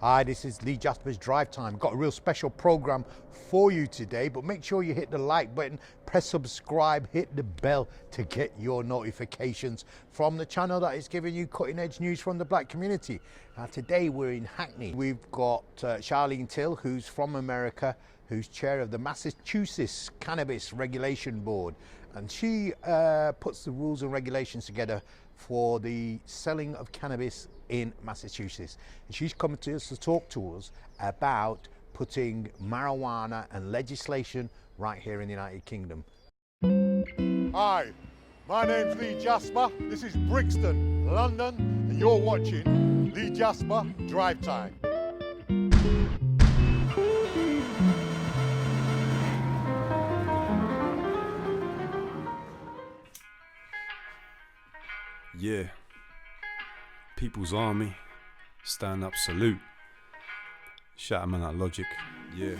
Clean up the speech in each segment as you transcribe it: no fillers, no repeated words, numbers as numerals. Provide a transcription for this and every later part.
Hi, this is Ljt's Drive Time. Got a real special program for you today, but make sure you hit the like button, press subscribe, hit the bell to get your notifications from the channel that is giving you cutting edge news from the black community. Now today we're in Hackney. We've got Charlene Till, who's from America, who's chair of the Massachusetts Cannabis Regulation Board, and she puts the rules and regulations together for the selling of cannabis in Massachusetts. And she's coming to us to talk to us about putting marijuana and legislation right here in the United Kingdom. Hi, my name's Ljdt. This is Brixton, London, and you're watching Ljdt Drive Time. Yeah, People's Army, stand up, salute. Shout out man like Logic, yeah.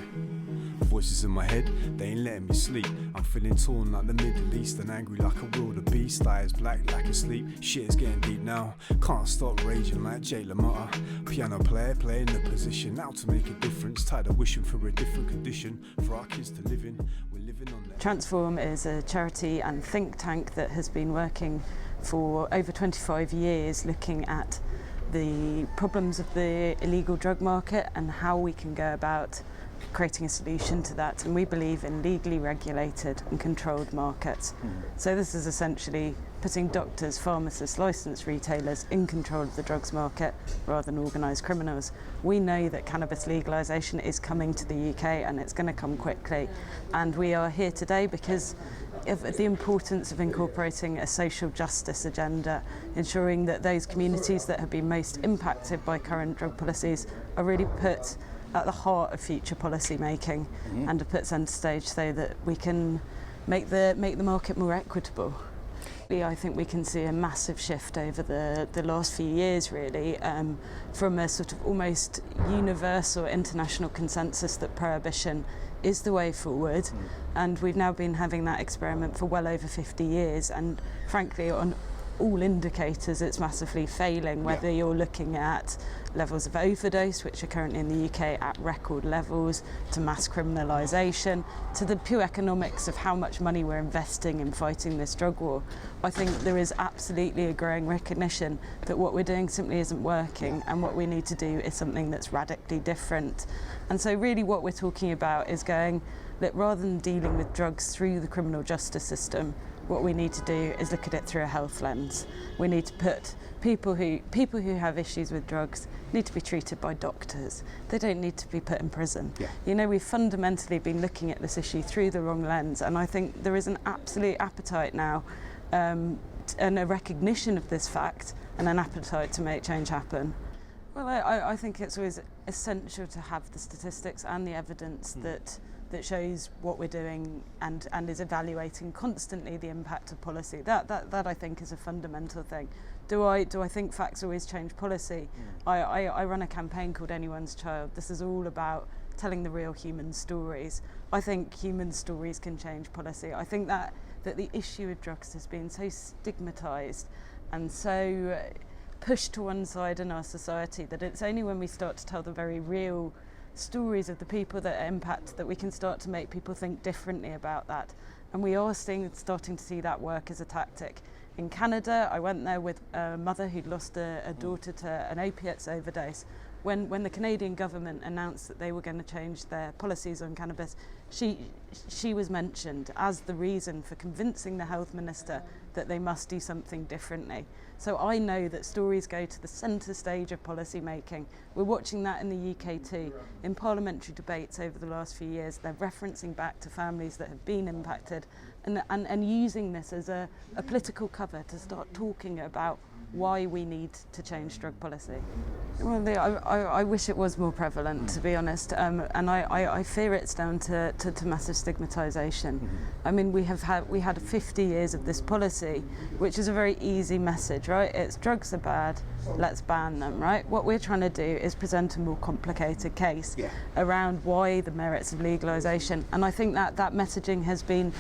Voices in my head, they ain't letting me sleep. I'm feeling torn like the Middle East and angry like a wildebeest. Eyes black like asleep, shit is getting deep now. Can't stop raging like Jay LaMotta. Piano player playing the position, now to make a difference. Tired of wishing for a different condition for our kids to live in. We're living on that. Transform is a charity and think tank that has been working for over 25 years looking at the problems of the illegal drug market and how we can go about creating a solution to that. And we believe in legally regulated and controlled markets. So this is essentially putting doctors, pharmacists, licensed retailers in control of the drugs market rather than organised criminals. We know that cannabis legalisation is coming to the UK and it's going to come quickly. And we are here today because of the importance of incorporating a social justice agenda, ensuring that those communities that have been most impacted by current drug policies are really put at the heart of future policy making and are put centre stage so that we can make the market more equitable. I think we can see a massive shift over the last few years really, from a sort of almost universal international consensus that prohibition is the way forward, and we've now been having that experiment for well over 50 years, and frankly on all indicators it's massively failing, whether you're looking at levels of overdose, which are currently in the UK at record levels, to mass criminalisation, to the pure economics of how much money we're investing in fighting this drug war. I think there is absolutely a growing recognition that what we're doing simply isn't working, and what we need to do is something that's radically different. And so really what we're talking about is going that rather than dealing with drugs through the criminal justice system, what we need to do is look at it through a health lens. We need to put people who have issues with drugs need to be treated by doctors. They don't need to be put in prison. You know, we've fundamentally been looking at this issue through the wrong lens, and I think there is an absolute appetite now and a recognition of this fact and an appetite to make change happen. Well, I think it's always essential to have the statistics and the evidence that shows what we're doing and is evaluating constantly the impact of policy. That I think is a fundamental thing. Do I think facts always change policy? I run a campaign called Anyone's Child. This is all about telling the real human stories. I think human stories can change policy. I think that the issue of drugs has been so stigmatised and so pushed to one side in our society that it's only when we start to tell the very real stories of the people that are impacted that we can start to make people think differently about that. And we are starting to see that work as a tactic. In Canada, I went there with a mother who'd lost a daughter to an opiates overdose. When the Canadian government announced that they were going to change their policies on cannabis, she was mentioned as the reason for convincing the health minister that they must do something differently. So I know that stories go to the centre stage of policy making. We're watching that in the UK too. In parliamentary debates over the last few years, they're referencing back to families that have been impacted and using this as a political cover to start talking about why we need to change drug policy. Well, I wish it was more prevalent, to be honest, and I fear it's down to massive stigmatisation. I mean, we had 50 years of this policy, which is a very easy message, right? It's drugs are bad, let's ban them, right? What we're trying to do is present a more complicated case around why the merits of legalisation, and I think that messaging has been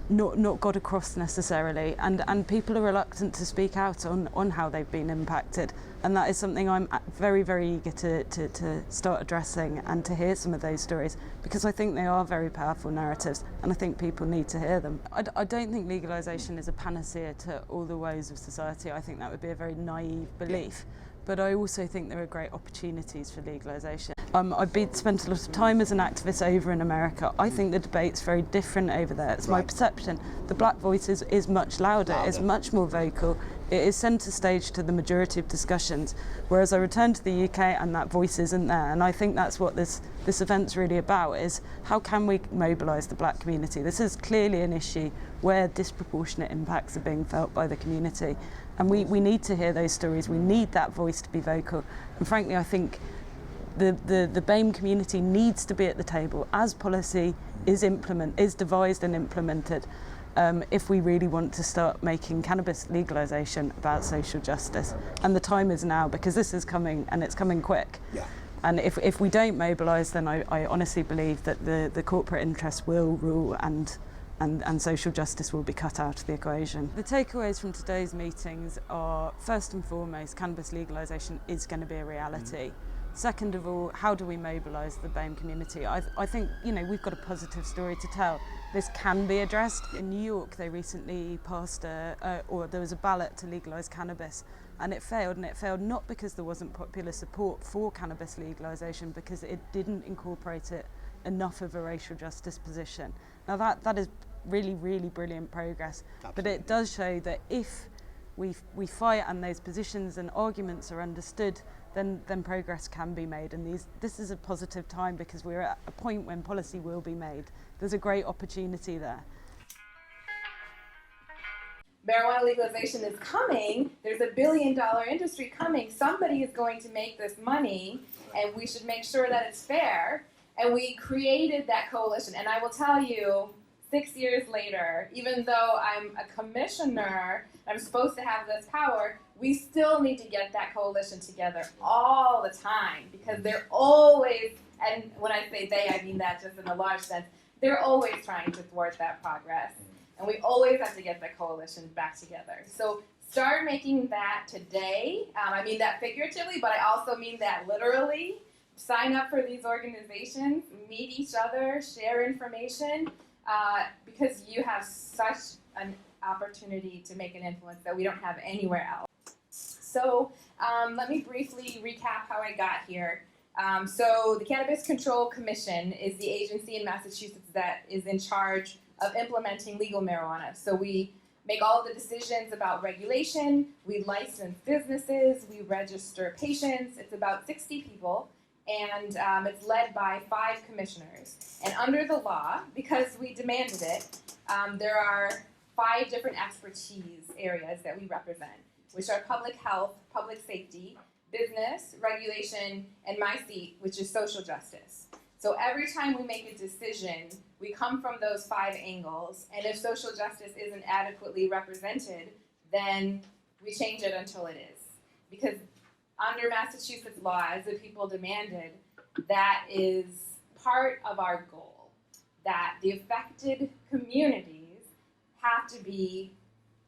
not got across necessarily, and people are reluctant to speak out on how they've been impacted, and that is something I'm very, very eager to start addressing and to hear some of those stories, because I think they are very powerful narratives and I think people need to hear them. I don't think legalisation is a panacea to all the woes of society. I think that would be a very naive belief. But I also think there are great opportunities for legalisation. I've spent a lot of time as an activist over in America. I think the debate's very different over there. It's my perception. The black voice is much louder, it's much more vocal. It is centre stage to the majority of discussions, whereas I return to the UK and that voice isn't there. And I think that's what this event's really about, is how can we mobilise the black community? This is clearly an issue where disproportionate impacts are being felt by the community. And we need to hear those stories. We need that voice to be vocal. And frankly, I think the BAME community needs to be at the table as policy is devised and implemented, if we really want to start making cannabis legalisation about social justice. And the time is now, because this is coming, and it's coming quick. Yeah. And if we don't mobilise, then I honestly believe that the corporate interests will rule and social justice will be cut out of the equation. The takeaways from today's meetings are, first and foremost, cannabis legalisation is going to be a reality. Second of all, how do we mobilise the BAME community? I think, we've got a positive story to tell. This can be addressed. In New York, they recently passed there was a ballot to legalise cannabis, and it failed not because there wasn't popular support for cannabis legalisation, because it didn't incorporate it enough of a racial justice position. Now that is really, really brilliant progress. Absolutely. But it does show that if we fight and those positions and arguments are understood, then progress can be made. And this is a positive time, because we're at a point when policy will be made. There's a great opportunity there. Marijuana legalization is coming. There's $1 billion industry coming. Somebody is going to make this money, and we should make sure that it's fair. And we created that coalition. And I will tell you, 6 years later, even though I'm a commissioner, I'm supposed to have this power, we still need to get that coalition together all the time, because they're always, and when I say they, I mean that just in a large sense, they're always trying to thwart that progress. And we always have to get the coalition back together. So start making that today. I mean that figuratively, but I also mean that literally. Sign up for these organizations, meet each other, share information, because you have such an opportunity to make an influence that we don't have anywhere else. So let me briefly recap how I got here. So the Cannabis Control Commission is the agency in Massachusetts that is in charge of implementing legal marijuana. So we make all of the decisions about regulation, we license businesses, we register patients. It's about 60 people. And it's led by 5 commissioners. And under the law, because we demanded it, there are 5 different expertise areas that we represent, which are public health, public safety, business, regulation, and my seat, which is social justice. So every time we make a decision, we come from those 5 angles, and if social justice isn't adequately represented, then we change it until it is. Because under Massachusetts law, as the people demanded, that is part of our goal, that the affected communities have to be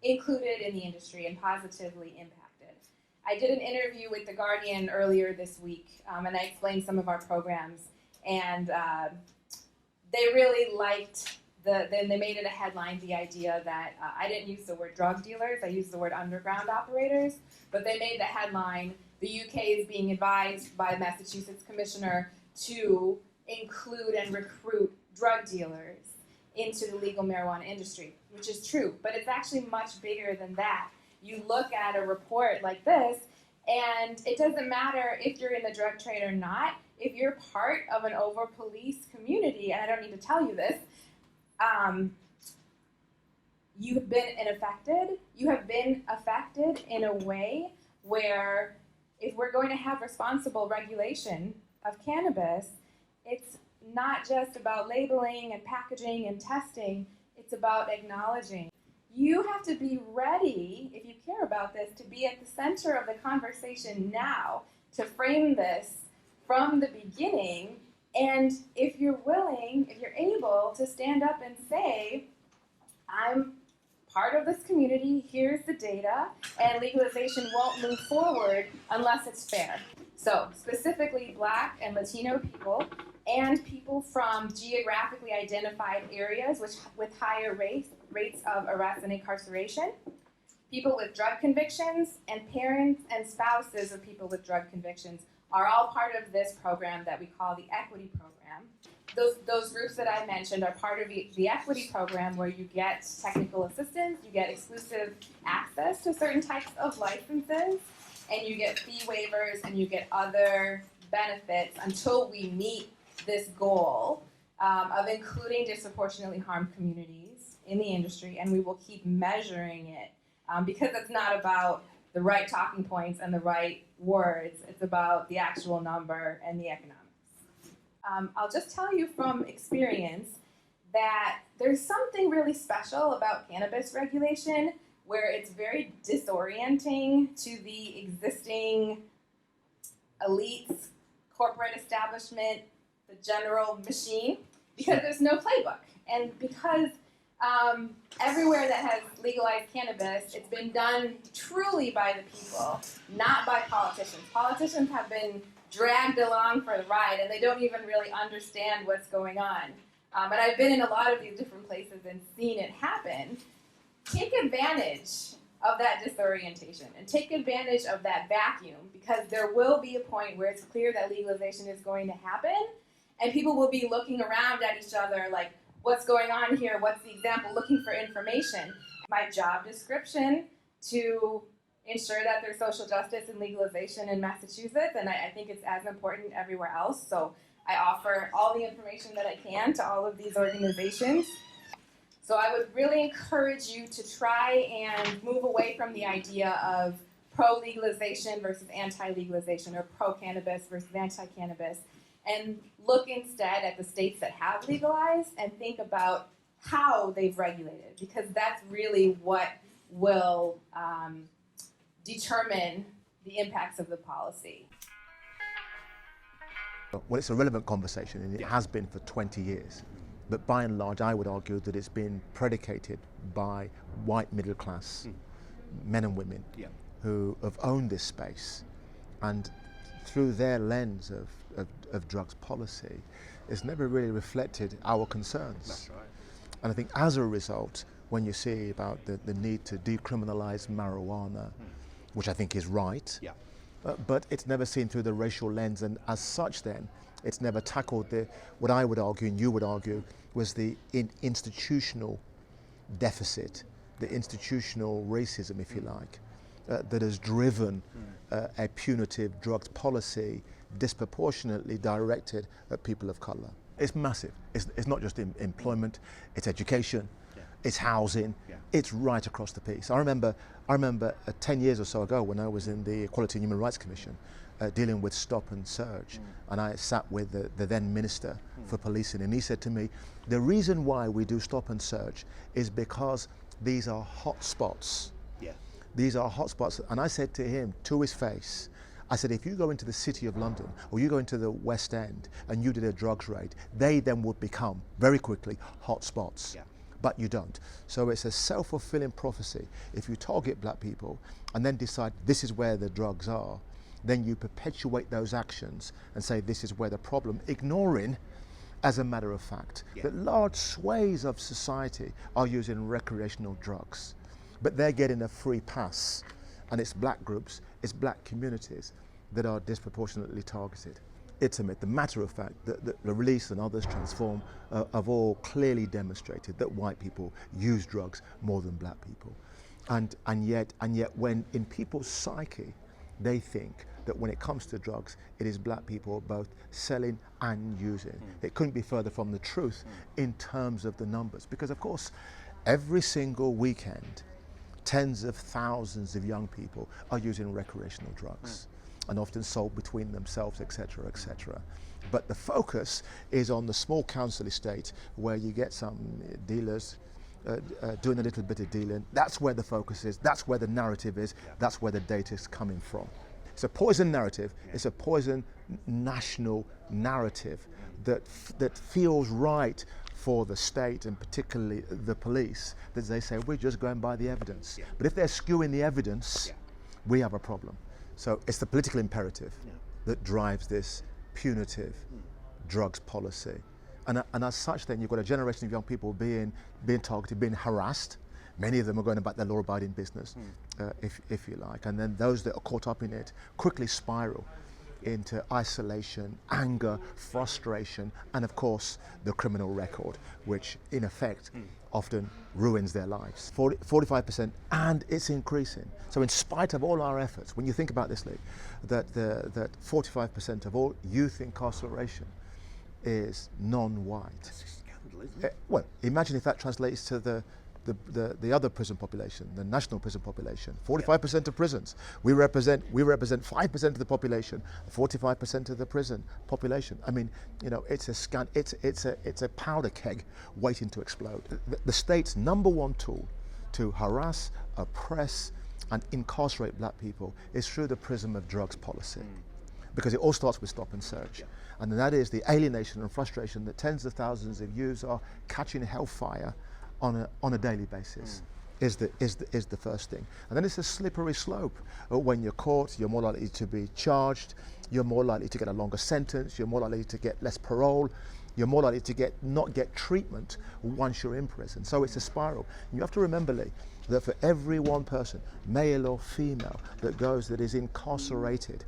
included in the industry and positively impacted. I did an interview with The Guardian earlier this week, and I explained some of our programs, and they really liked then they made it a headline, the idea that, I didn't use the word drug dealers, I used the word underground operators, but they made the headline, the UK is being advised by the Massachusetts Commissioner to include and recruit drug dealers into the legal marijuana industry, which is true, but it's actually much bigger than that. You look at a report like this, and it doesn't matter if you're in the drug trade or not, if you're part of an over-policed community, and I don't need to tell you this, you have been affected in a way where if we're going to have responsible regulation of cannabis, it's not just about labeling and packaging and testing, it's about acknowledging. You have to be ready, if you care about this, to be at the center of the conversation now, to frame this from the beginning. And if you're willing, if you're able to stand up and say, I'm part of this community, here's the data, and legalization won't move forward unless it's fair. So specifically Black and Latino people and people from geographically identified areas with higher rates of arrest and incarceration, people with drug convictions, and parents and spouses of people with drug convictions are all part of this program that we call the equity program. Those groups that I mentioned are part of the equity program, where you get technical assistance, you get exclusive access to certain types of licenses, and you get fee waivers, and you get other benefits until we meet this goal of including disproportionately harmed communities in the industry, and we will keep measuring it because it's not about the right talking points and the right words, it's about the actual number and the economics. I'll just tell you from experience that there's something really special about cannabis regulation where it's very disorienting to the existing elites, corporate establishment, the general machine, because there's no playbook. And because everywhere that has legalized cannabis, it's been done truly by the people, not by politicians. Politicians have been dragged along for the ride, and they don't even really understand what's going on. And I've been in a lot of these different places and seen it happen. Take advantage of that disorientation and take advantage of that vacuum, because there will be a point where it's clear that legalization is going to happen, and people will be looking around at each other like, what's going on here? What's the example? Looking for information. My job description to ensure that there's social justice and legalization in Massachusetts, and I think it's as important everywhere else. So I offer all the information that I can to all of these organizations. So I would really encourage you to try and move away from the idea of pro-legalization versus anti-legalization, or pro-cannabis versus anti-cannabis, and look instead at the states that have legalized and think about how they've regulated, because that's really what will determine the impacts of the policy. Well, it's a relevant conversation, and it has been for 20 years. But by and large, I would argue that it's been predicated by white middle class men and women who have owned this space, and through their lens of drugs policy, it's never really reflected our concerns. That's right. And I think as a result, when you see about the need to decriminalize marijuana, which I think is right, but it's never seen through the racial lens, and as such then, it's never tackled what I would argue, and you would argue, was the institutional deficit, the institutional racism, if you like, that has driven a punitive drugs policy disproportionately directed at people of color. It's massive. It's not just employment, it's education, it's housing, it's right across the piece. I remember 10 years or so ago when I was in the Equality and Human Rights Commission dealing with stop and search, and I sat with the then Minister for Policing, and he said to me, the reason why we do stop and search is because these are hot spots. These are hot spots. And I said to him, to his face, I said, if you go into the City of London or you go into the West End and you did a drugs raid, they then would become very quickly hot spots. But you don't. So it's a self-fulfilling prophecy. If you target black people and then decide this is where the drugs are, then you perpetuate those actions and say this is where the problem, ignoring, as a matter of fact, that large swathes of society are using recreational drugs, but they're getting a free pass, and it's black groups, it's black communities that are disproportionately targeted. It's a myth. The matter of fact that the Release and others, Transform, have all clearly demonstrated that white people use drugs more than black people, and yet when in people's psyche they think that when it comes to drugs, it is black people both selling and using. It couldn't be further from the truth in terms of the numbers, because of course every single weekend tens of thousands of young people are using recreational drugs and often sold between themselves, etc., etc. But the focus is on the small council estate where you get some dealers doing a little bit of dealing. That's where the focus is, that's where the narrative is, that's where the data is coming from. It's a poison narrative, it's a poison national narrative that feels right for the state and particularly the police that they say we're just going by the evidence. Yeah. But if they're skewing the evidence, Yeah. we have a problem. So it's the political imperative that drives this punitive drugs policy. And as such, then you've got a generation of young people being targeted, being harassed. Many of them are going about their law-abiding business, if you like. And then those that are caught up in it quickly spiral into isolation, anger, frustration, and of course the criminal record, which in effect often ruins their lives. 45%, and it's increasing. So in spite of all our efforts, when you think about this, Lee, that 45% of all youth incarceration is non-white. It's a scandal, isn't it? Well, imagine if that translates to the other prison population, the national prison population. 45% of prisons. We represent 5% of the population, 45% of the prison population. I mean, you know, it's a powder keg waiting to explode. The state's number one tool to harass, oppress, and incarcerate black people is through the prism of drugs policy. Because it all starts with stop and search. Yeah. And that is the alienation and frustration that tens of thousands of youths are catching hellfire on a daily basis. Is the first thing. And then it's a slippery slope. When you're caught, you're more likely to be charged, you're more likely to get a longer sentence, you're more likely to get less parole, you're more likely to not get treatment once you're in prison. So it's a spiral. And you have to remember, Lee, that for every one person, male or female, that is incarcerated,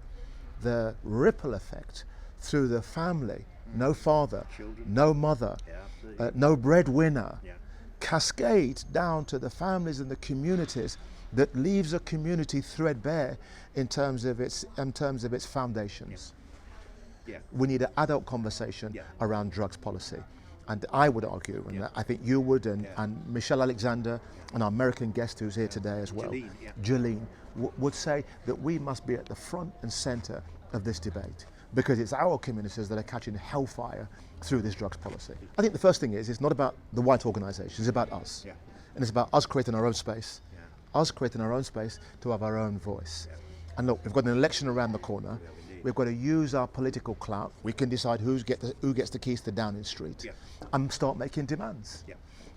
the ripple effect through the family, no father, Children. no mother, no breadwinner, Yeah. cascades down to the families and the communities that leaves a community threadbare in terms of its foundations. Yeah. We need an adult conversation Yeah. around drugs policy. And I would argue, and I think you would, and Michelle Alexander, and our American guest who's here today as well, Jolene, would say that we must be at the front and center of this debate, because it's our communities that are catching hellfire through this drugs policy. I think the first thing is, it's not about the white organizations, it's about us. Yeah. And it's about us creating our own space, us creating our own space to have our own voice. And look, we've got an election around the corner. We've got to use our political clout. We can decide who gets the keys to Downing Street and start making demands. Yeah.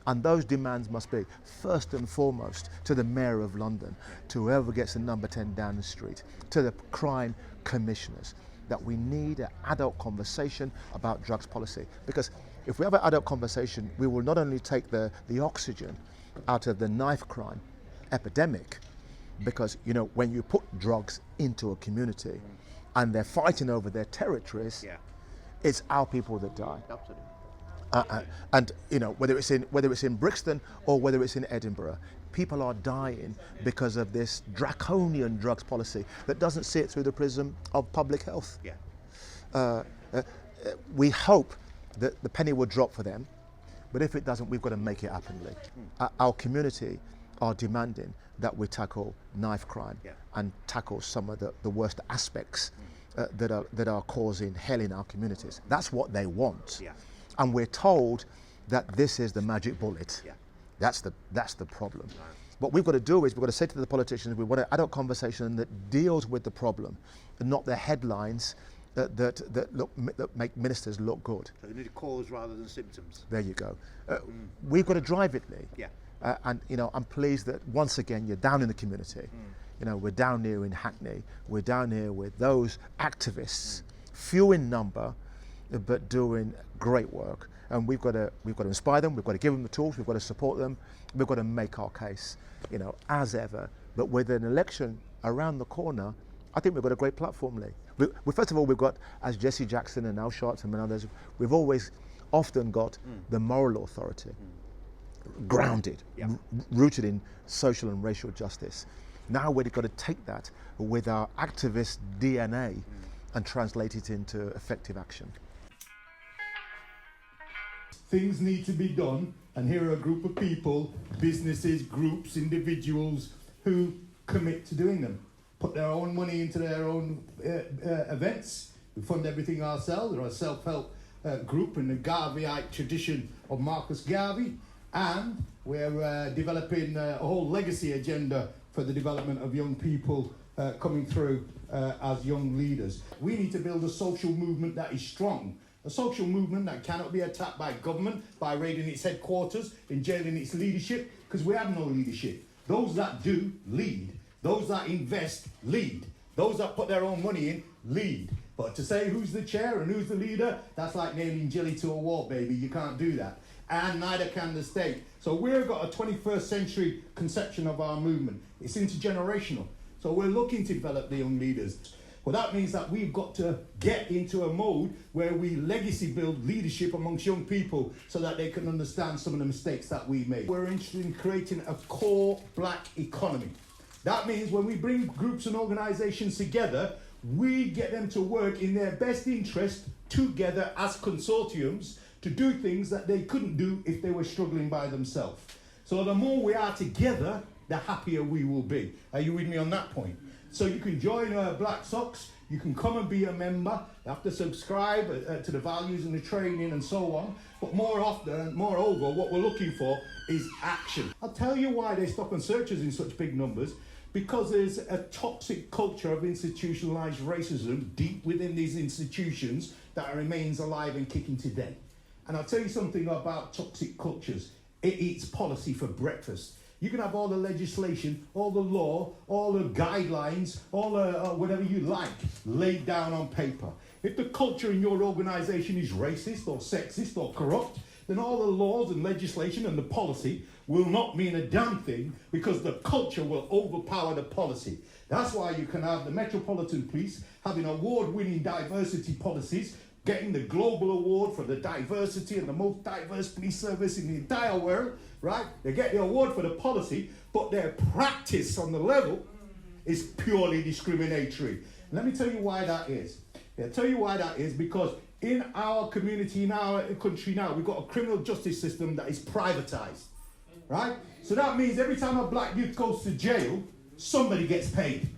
And those demands must be, first and foremost, to the Mayor of London, to whoever gets the number 10 Downing Street, to the crime commissioners, that we need an adult conversation about drugs policy. Because if we have an adult conversation, we will not only take the oxygen out of the knife crime epidemic, because, you know, when you put drugs into a community and they're fighting over their territories, it's our people that die. Absolutely. And you know, whether it's in Brixton or whether it's in Edinburgh, people are dying because of this draconian drugs policy that doesn't see it through the prism of public health. We hope that the penny will drop for them, but if it doesn't, we've got to make it happen, Lee. Our community are demanding that we tackle knife crime and tackle some of the worst aspects that are causing hell in our communities. That's what they want. And we're told that this is the magic bullet. That's the problem. What we've got to do is we've got to say to the politicians, we want an adult conversation that deals with the problem, and not the headlines that make ministers look good. So you need a cause rather than symptoms. There you go. We've got to drive it, Lee. And you know, I'm pleased that once again you're down in the community. You know, we're down here in Hackney. We're down here with those activists, few in number, but doing great work. And we've got to inspire them. We've got to give them the tools. We've got to support them. We've got to make our case, you know, as ever. But with an election around the corner, I think we've got a great platform, Lee. First of all, we've got, as Jesse Jackson and Al Sharpton and others, we've always often got the moral authority, grounded, rooted in social and racial justice. Now we've got to take that with our activist DNA and translate it into effective action. Things need to be done, and here are a group of people, businesses, groups, individuals who commit to doing them. Put their own money into their own events. We fund everything ourselves. They're a self-help group in the Garveyite tradition of Marcus Garvey, and we're developing a whole legacy agenda for the development of young people coming through as young leaders. We need to build a social movement that is strong, A social movement that cannot be attacked by government, by raiding its headquarters, and jailing its leadership, because we have no leadership. Those that do, lead. Those that invest, lead. Those that put their own money in, lead. But to say who's the chair and who's the leader, that's like nailing jelly to a wall, baby. You can't do that. And neither can the state. So we've got a 21st century conception of our movement. It's intergenerational. So we're looking to develop the young leaders. Well, that means that we've got to get into a mode where we legacy build leadership amongst young people so that they can understand some of the mistakes that we made. We're interested in creating a core black economy. That means when we bring groups and organizations together, we get them to work in their best interest together as consortiums to do things that they couldn't do if they were struggling by themselves. So the more we are together, the happier we will be. Are you with me on that point? So you can join Black Sox, you can come and be a member, you have to subscribe to the values and the training and so on, but moreover, what we're looking for is action. I'll tell you why they stop and search us in such big numbers, because there's a toxic culture of institutionalized racism deep within these institutions that remains alive and kicking today. And I'll tell you something about toxic cultures. It eats policy for breakfast. You can have all the legislation, all the law, all the guidelines, all the whatever you like laid down on paper. If the culture in your organization is racist or sexist or corrupt, then all the laws and legislation and the policy will not mean a damn thing, because the culture will overpower the policy. That's why you can have the Metropolitan Police having award-winning diversity policies, getting the global award for the diversity and the most diverse police service in the entire world, right? They get the award for the policy, but their practice on the level is purely discriminatory. Let me tell you why that is. I'll tell you why that is, because in our community, in our country now, we've got a criminal justice system that is privatized, right? So that means every time a black youth goes to jail, somebody gets paid.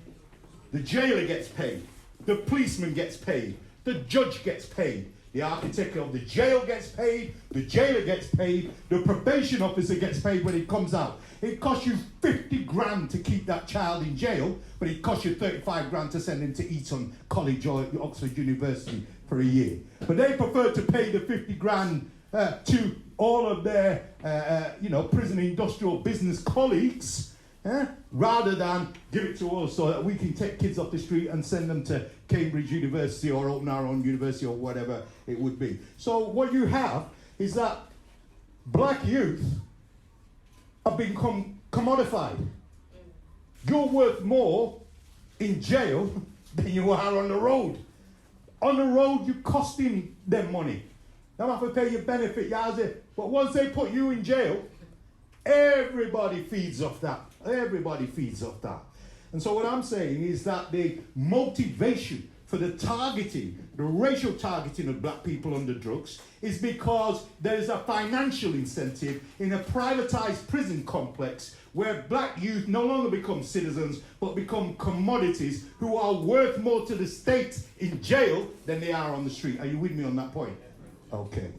The jailer gets paid. The policeman gets paid. The judge gets paid. The architect of the jail gets paid. The jailer gets paid. The probation officer gets paid when he comes out. It costs you 50 grand to keep that child in jail, but it costs you 35 grand to send him to Eton College or Oxford University for a year. But they prefer to pay the 50 grand to all of their, prison industrial business colleagues, rather than give it to us so that we can take kids off the street and send them to Cambridge University or open our own university or whatever it would be. So what you have is that black youth have become commodified. You're worth more in jail than you are on the road. On the road, you're costing them money. They don't have to pay your benefit, but once they put you in jail, everybody feeds off that. Everybody feeds off that. And so what I'm saying is that the motivation for the targeting, the racial targeting of black people under drugs, is because there is a financial incentive in a privatized prison complex where black youth no longer become citizens but become commodities who are worth more to the state in jail than they are on the street. Are you with me on that point? Okay.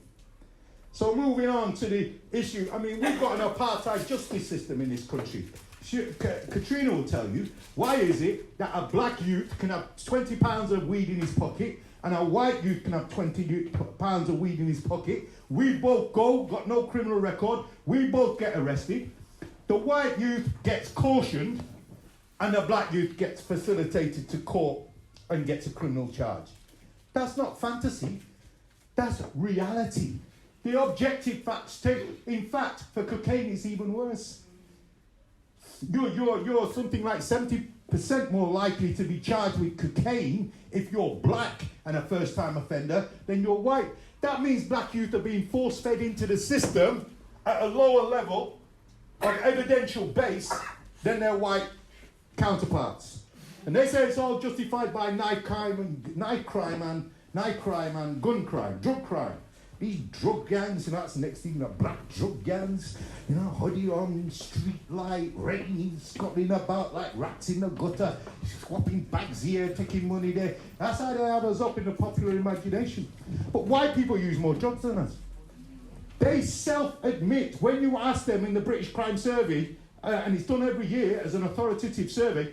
So moving on to the issue, we've got an apartheid justice system in this country. Katrina will tell you, why is it that a black youth can have 20 pounds of weed in his pocket and a white youth can have 20 pounds of weed in his pocket? We both got no criminal record, we both get arrested. The white youth gets cautioned and the black youth gets facilitated to court and gets a criminal charge. That's not fantasy, that's reality. The objective facts take, in fact, for cocaine it's even worse. You're something like 70% more likely to be charged with cocaine if you're black and a first-time offender than you're white. That means black youth are being force-fed into the system at a lower level of evidential base than their white counterparts. And they say it's all justified by knife crime and gun crime, drug crime. These drug gangs, that's the next thing, the black drug gangs, hoodie on, street light, raining, scuttling about like rats in the gutter, swapping bags here, taking money there. That's how they have us up in the popular imagination. But white people use more drugs than us. They self-admit, when you ask them in the British Crime Survey, and it's done every year as an authoritative survey,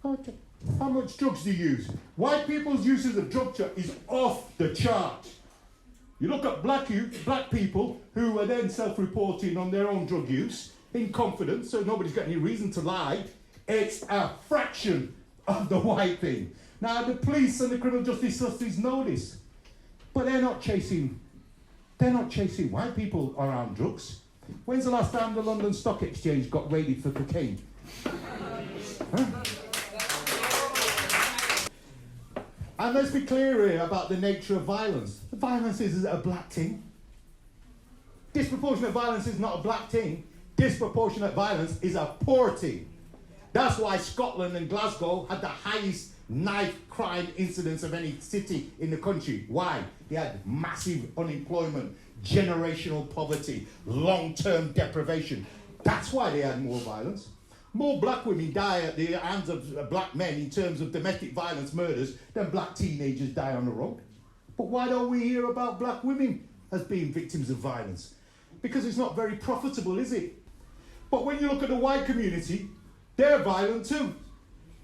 how much drugs do you use? White people's uses of drugs is off the chart. You look at black people who are then self-reporting on their own drug use in confidence, so nobody's got any reason to lie. It's a fraction of the white thing. Now, the police and the criminal justice authorities know this, but they're not chasing white people around drugs. When's the last time the London Stock Exchange got raided for cocaine? Huh? And let's be clear here about the nature of violence. The violence is a black thing. Disproportionate violence is not a black thing. Disproportionate violence is a poor thing. That's why Scotland and Glasgow had the highest knife crime incidence of any city in the country. Why? They had massive unemployment, generational poverty, long-term deprivation. That's why they had more violence. More black women die at the hands of black men in terms of domestic violence murders than black teenagers die on the road. But why don't we hear about black women as being victims of violence? Because it's not very profitable, is it? But when you look at the white community, they're violent too.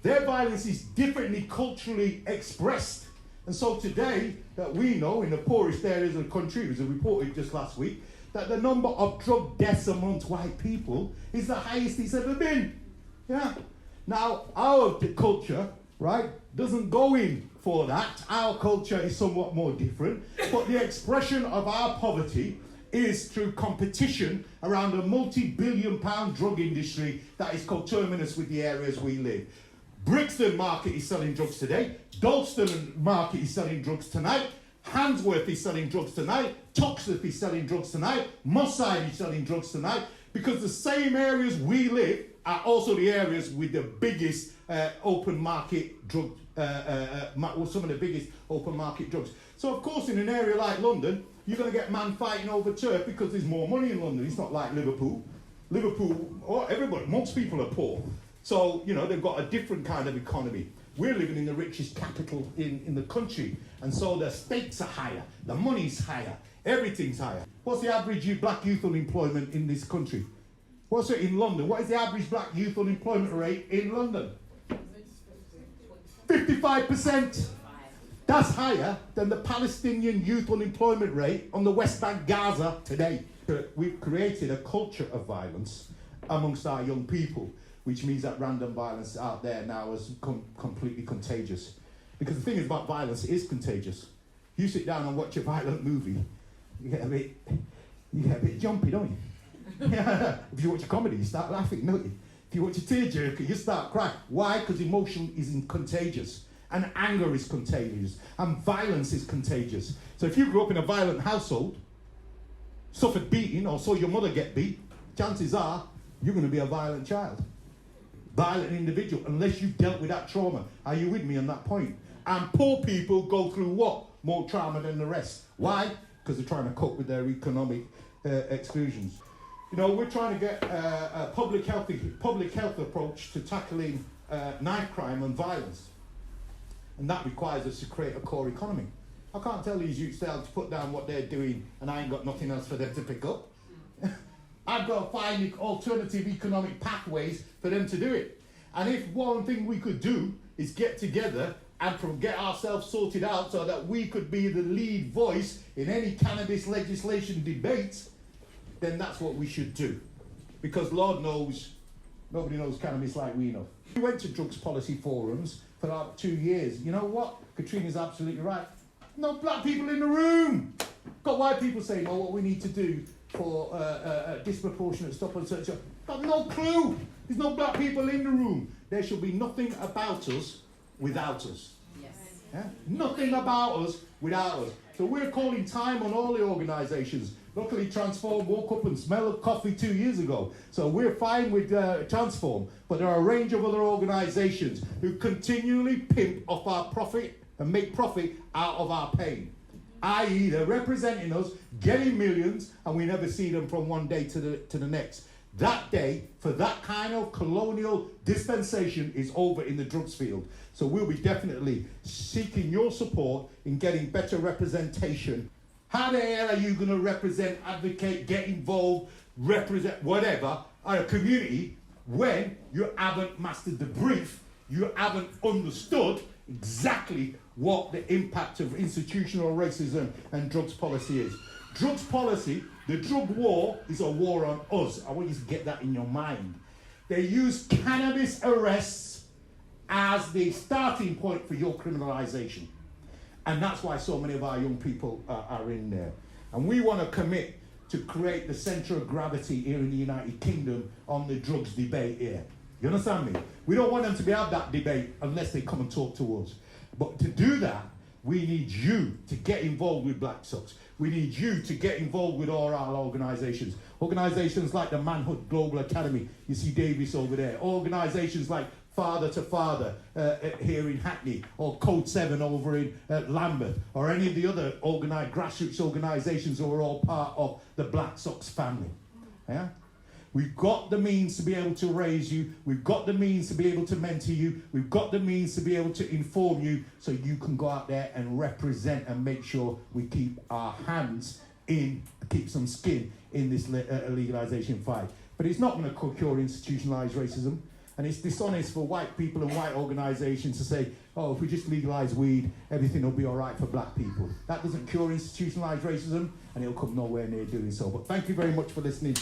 Their violence is differently culturally expressed. And so today, that we know in the poorest areas of the country, it was reported just last week, that the number of drug deaths amongst white people is the highest it's ever been. Yeah. Now, our culture, right, doesn't go in for that. Our culture is somewhat more different. But the expression of our poverty is through competition around a multi-billion-pound drug industry that is coterminous with the areas we live. Brixton Market is selling drugs today. Dalston Market is selling drugs tonight. Handsworth is selling drugs tonight. Toxteth is selling drugs tonight. Moss Side is selling drugs tonight. Because the same areas we live are also the areas with the biggest open market drug, some of the biggest open market drugs. So of course in an area like London, you're going to get man fighting over turf because there's more money in London. It's not like Liverpool. Liverpool, or everybody, most people are poor. So, you know, they've got a different kind of economy. We're living in the richest capital in the country. And so the stakes are higher. The money's higher. Everything's higher. What's the average black youth unemployment in this country? What's it in London? What is the average black youth unemployment rate in London? 55%. That's higher than the Palestinian youth unemployment rate on the West Bank, Gaza today. We've created a culture of violence amongst our young people, which means that random violence out there now is completely contagious. Because the thing is about violence, it is contagious. You sit down and watch a violent movie, you get a bit jumpy, don't you? If you watch a comedy, you start laughing, don't you? If you watch a tearjerker, you start crying. Why? Because emotion is contagious, and anger is contagious, and violence is contagious. So if you grew up in a violent household, suffered beating, or saw your mother get beat, chances are you're going to be a violent child. Violent individual, unless you've dealt with that trauma. Are you with me on that point? And poor people go through what? More trauma than the rest. Why? Because they're trying to cope with their economic exclusions. You know, we're trying to get a public health approach to tackling knife crime and violence. And that requires us to create a core economy. I can't tell these youths to put down what they're doing and I ain't got nothing else for them to pick up. I've got to find alternative economic pathways for them to do it. And if one thing we could do is get together and get ourselves sorted out so that we could be the lead voice in any cannabis legislation debates, then that's what we should do. Because Lord knows, nobody knows cannabis like we know. We went to drugs policy forums for about 2 years. You know what? Katrina's absolutely right. No black people in the room. Got white people saying, oh, what we need to do for disproportionate stop and search. Got no clue. There's no black people in the room. There should be nothing about us without us. Yes. Yeah? Nothing about us without us. So we're calling time on all the organisations. Luckily, Transform woke up and smelled coffee 2 years ago. So we're fine with Transform. But there are a range of other organisations who continually pimp off our profit and make profit out of our pain. I.e., they're representing us, getting millions, and we never see them from one day to the next. That day, for that kind of colonial dispensation, is over in the drugs field. So we'll be definitely seeking your support in getting better representation. How the hell are you going to represent, advocate, get involved, represent whatever, a community when you haven't mastered the brief, you haven't understood exactly what the impact of institutional racism and drugs policy is. Drugs policy, the drug war is a war on us. I want you to get that in your mind. They use cannabis arrests as the starting point for your criminalization. And that's why so many of our young people are in there. And we want to commit to create the centre of gravity here in the United Kingdom on the drugs debate here. You understand me? We don't want them to be have that debate unless they come and talk to us. But to do that, we need you to get involved with Black Sox. We need you to get involved with all our organisations. Organisations like the Manhood Global Academy, you see Davis over there. Organisations like Father to Father here in Hackney, or Code 7 over in Lambeth, or any of the other grassroots organisations who are all part of the Black Sox family. Yeah? We've got the means to be able to raise you. We've got the means to be able to mentor you. We've got the means to be able to inform you so you can go out there and represent and make sure we keep our hands in, keep some skin in this legalisation fight. But it's not going to cure institutionalised racism. And it's dishonest for white people and white organisations to say, oh, if we just legalise weed, everything will be all right for black people. That doesn't cure institutionalised racism, and it'll come nowhere near doing so. But thank you very much for listening.